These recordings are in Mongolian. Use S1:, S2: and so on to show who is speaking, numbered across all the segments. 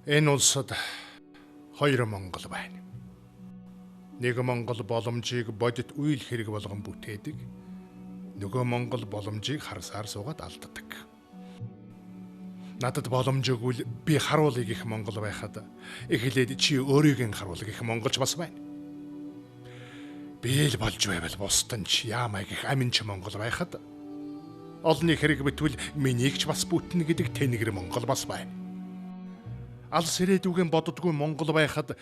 S1: Энэ улсад хоёр Монгол байна. Нэг Монгол боломжийг бодит үйл хэрэг болгон бүтээдэг. Нөгөө Монгол боломжийг харсаар суугаад алддаг. Надад боломж өгвөл би харуулъя гэх Монгол байхад эхлээд чи өөрийг нь харуул гэх монголч бас байна. Би л болж байвал бусдын ч яамай гэх аминч Монгол байхад олны хэрэг битвэл минийг ч бас бүтнэ гэдэг тэнгэр Монгол бас байна. Алс ирээдүгэн боддгүй Монгол байхад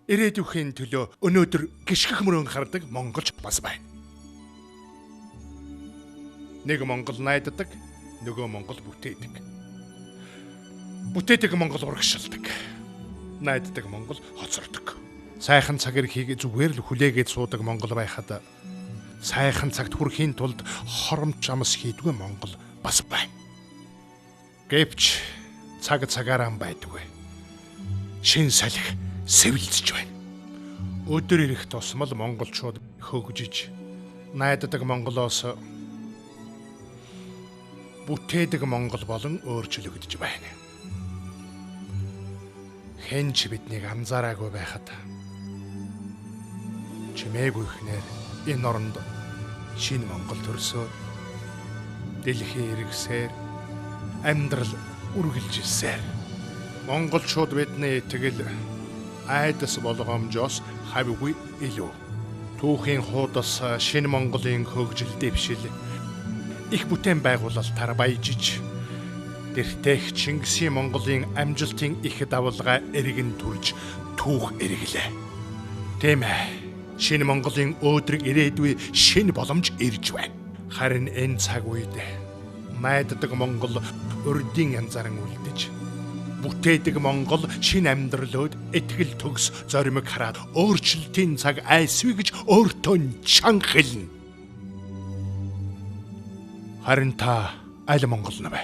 S1: ирээдүйн төлөө өнөөдөр гიშгэх мөрөн хардаг монголч бас байна. Нэг Монгол найддаг, нөгөө Монгол бүтээдэг. Бүтээдэг Монгол урагшилдаг. Найддаг Монгол хоцордог. Сайхан цаг ирхийг зүгээр л хүлээгээд суудаг Монгол байхад сайхан цагт хүрэхийн тулд хоромч амс хийдгүй Монгол бас байна. Гэвч цаг цагаараа байдгүй. Шин салхи сэвэлзэж байна. Өдөр ирэх тусмал монголчууд хөгжиж найддаг Монголоос бүтээдэг Монгол болон өөрчлөгдөж байна. Хэн ч биднийг анзаараагүй байхад чимээгүй ихнэр энэ оронд шинэ Монгол төрсөө дэлхий иргсээр амьдрал үргэлжилсээр монголчууд бидний итгэл айдас болгоомжоос хавьгүй илүү түүхийн хуудас шинэ Монголын хөгжил дэвшил их бүтээн байгуулалтаар баяжиж дэртэйх Чингисийн Монголын амжилтын их давалгаа эргэн түрж түүх эргэлээ. Тийм ээ. Шинэ Монголын өөдрөг ирээдүй шинэ боломж ирж байна. Харин энэ цаг үед найддаг Монгол урдын янзааран үлдэж бүтээдэг Монгол шинэ амьдралд итгэл төгс зоримог хараад өөрчлөлтийн цаг айсвэ гэж өөртөө чанга хэлнэ. Харин та аль Монгол нэ вэ?